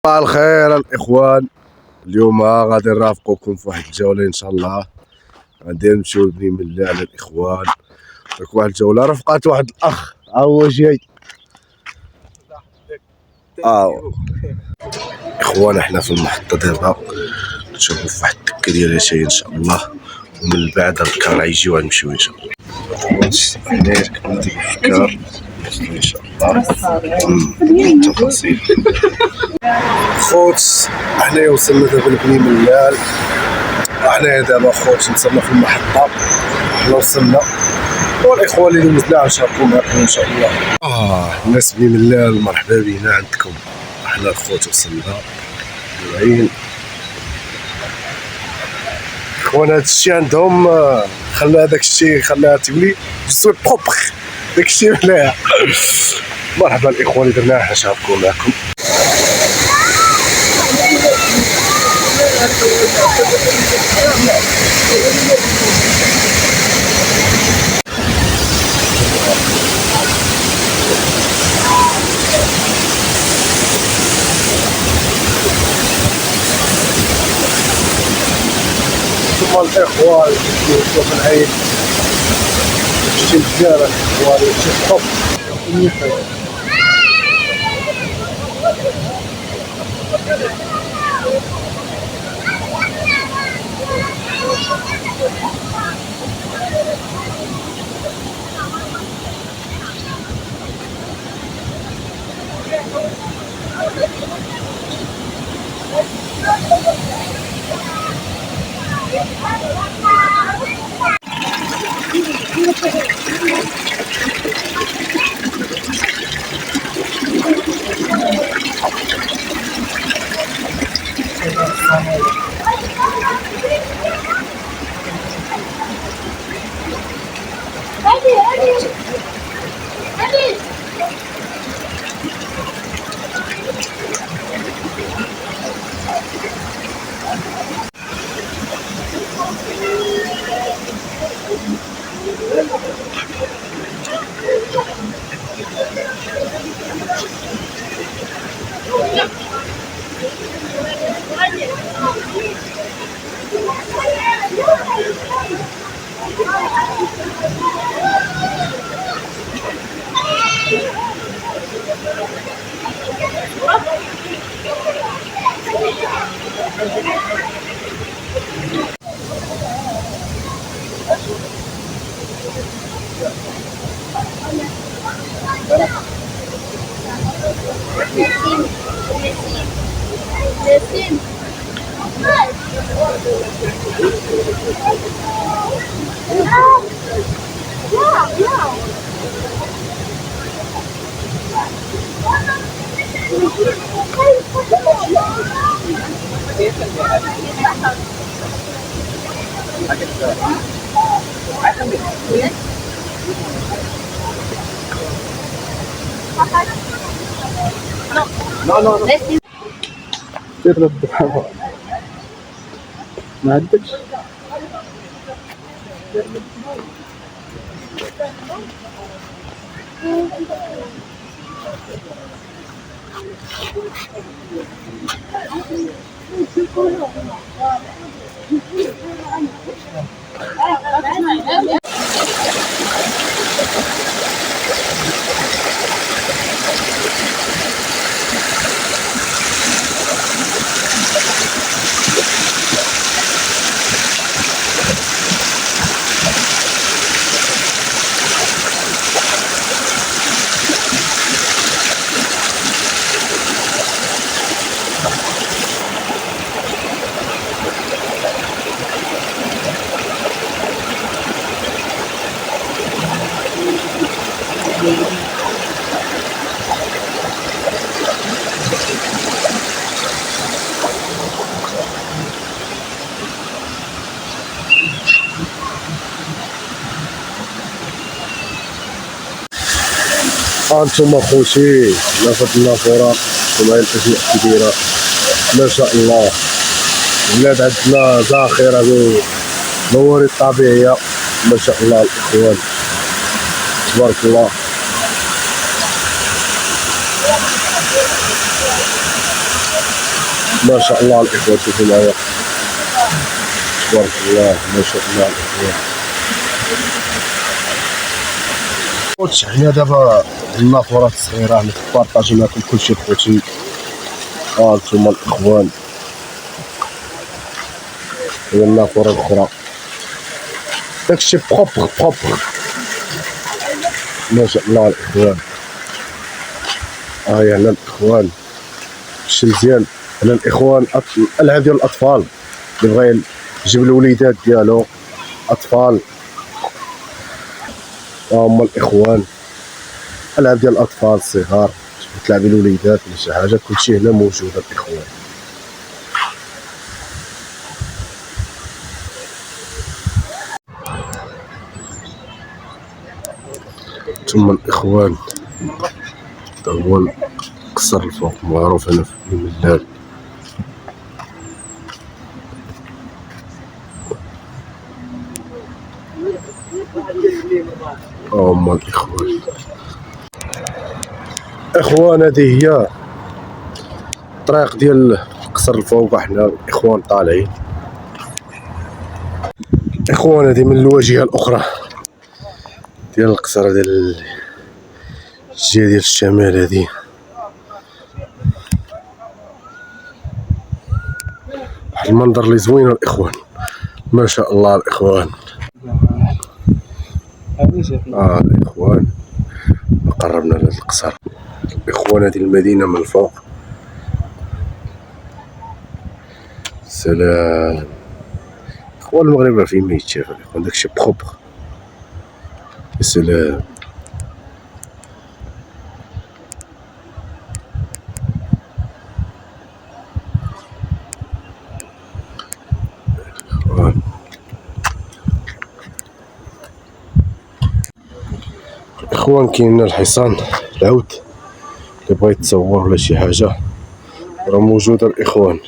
صباح الخير الاخوان. اليوم غادي نرافقكم في واحد الجوله ان شاء الله. غادي نمشيو لبني ملال على الاخوان. ديك واحد الجوله رفقات واحد الاخ ها هو جاي. اخوان احنا في المحطه دابا نشوفوا في واحد الدكه ديال شي ان شاء الله، ومن بعد الكار غيجيو غنمشيو ان شاء الله. هنايا ركبنا ديك الكار ان شاء الله. التفاصيل خوت حنايا وصلنا دابا لبني ملال. حنايا دابا خوت وصلنا في المحطه، حنا وصلنا والاخوان اللي دوزنا غنشاركو معكم ان شاء الله. الناس بني ملال مرحبا بينا عندكم. حنا الخوت وصلنا باين اخوان. هذا الشيء عندهم خلى هذاك الشيء خلاها تولي بسوي بروبر داك الشيء مليح. مرحبا الاخوان اللي درناها نشاركو معكم. ثم الاخوان شوف العين شي مزيان الاخوان شي طب. No. تضرب بالحرارة ما عندكش. انتم خوتي لافت النافوره ومع الاجواء كبيره ما شاء الله. ولاد عندنا ذاخره موارد طبيعيه ما شاء الله الاخوان تبارك الله. ما شاء الله الاخوان، شوفوا معايا تبارك الله ما شاء الله الاخوان. خوتي حنا دابا النافورات الصغيره اللي كنبارطاجي معكم كلشي خوتي. هانتوما الاخوان هي النافوره الاخرى، داكشي بروبر بروبر ما شاء الله الاخوان. هاهي هنا الاخوان شي مزيان. هنا الاخوان الالعاب ديال الاطفال اللي بغا يجيب الوليدات ديالو اطفال، هما الاخوان العاب ديال الاطفال الصغار تلعبي الوليدات ولا شي حاجه، كلشي هنا موجود الاخوان. ثم الاخوان هذا هو القصر الفوق معروف هنا في الملال. هما الاخوان. اخوان هذه هي الطريق ديال القصر الفوق، حنا الاخوان طالعين. اخوان هذه من الواجهه الاخرى ديال القصر، ديال الجهه ديال الشمال. هذه واحد المنظر اللي زوين الاخوان ما شاء الله الاخوان. الاخوان قربنا لهذا القصر الاخوان. هذه المدينه من الفوق، سلام اخوان. المغرب راه فين ما يتشاف الاخوان، داكشي بروبر. سلام اخوان. كاين الحصان العود اللي بغا يتصور ولا شي حاجه راه موجوده الاخوان.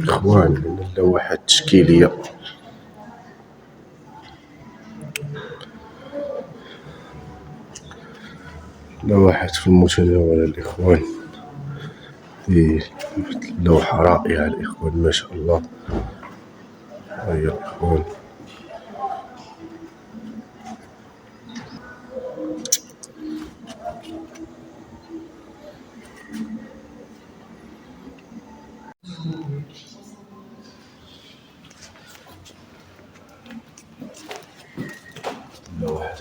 اخوان من اللوحات التشكيليه لوحات في المتناول الاخوان. في لوحه رائعه الاخوان ما شاء الله. هيا الاخوان لوحات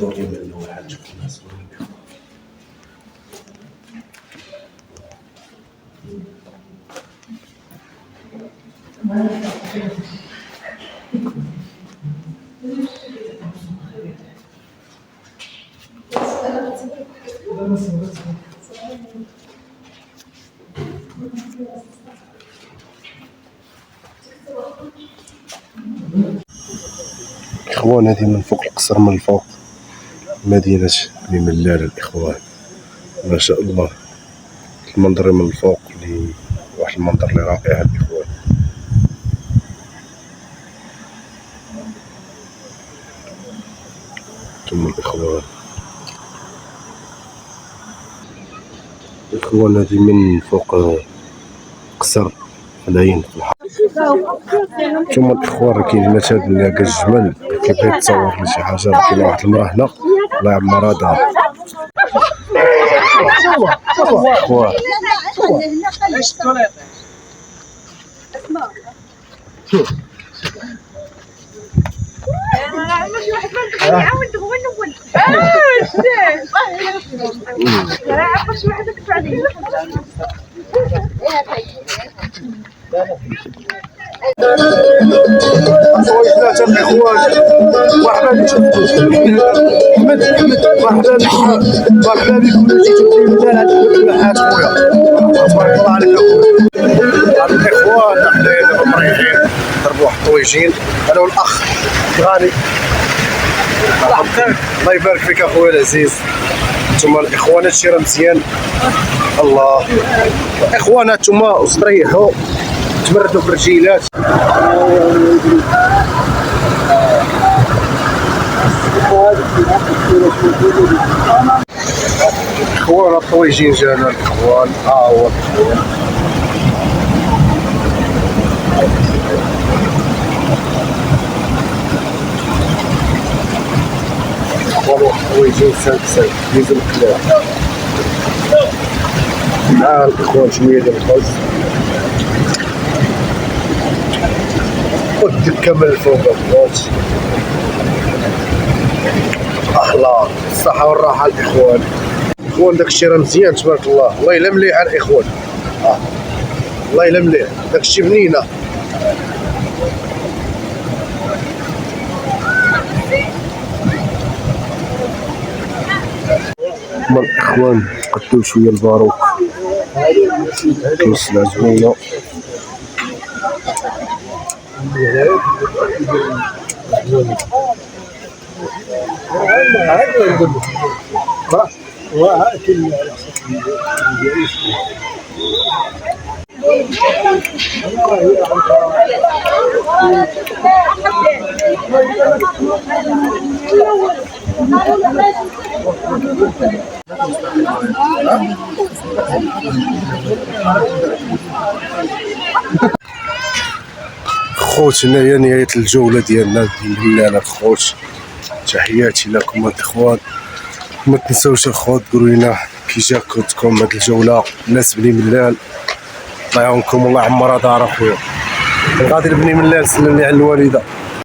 هذول من اللوحات اخوان. هذه من فوق القصر، من الفوق مدينة الملال الاخوان ما شاء الله. المنظر من الفوق اللي واحد المنظر اللي رائع الاخوان. ثم الاخوان هذه من فوق قصر العين في الحق. ثم الاخوان راه كاين هنا تاد ناقه الجمل كيبغي يتصور لي شي حاجه. راه كاين واحد المراه هنا الله يعمرها دار. اخوان ثلاثة الإخوان. مرحبا بكم أحمد، مرحبا بكم، مرحبا بكم. جيتو في الميدان هاد اللوحات خويا، تبارك الله عليك أخويا. الإخوان حنايا دابا مريحين. نضربوا واحد الطويجين انا والاخ غاني. الله يبارك فيك اخويا العزيز. نتوما الاخوان هادشي راه مزيان. الله اخوانا نتوما استريحوا تمردوا في الرجيلات. اخوانا الطويجين جانا الاخوان. هو الاخوان الطويجين سالك ديزل الكلاب مع الاخوان شويه ديال الخبز والدكه من الفوق اخوات. الله الصحه والراحه الاخوان. اخوان داكشي راه مزيان تبارك الله. الله الا مليح الاخوان. الله الا مليح داكشي بنينه. هما الاخوان قدو شويه الباروك كيسلع زوينه. خوت هنايا نهاية الجولة ديالنا بالله الخوت. تحياتي لكم الاخوان. ما تنساوش الخوت قولوا لنا كي جاتكم هاد الجولة. الناس بني ملال الله يعاونكم والله عمرها دار اخويا. غادي لبني ملال سلم لي على الوالدة.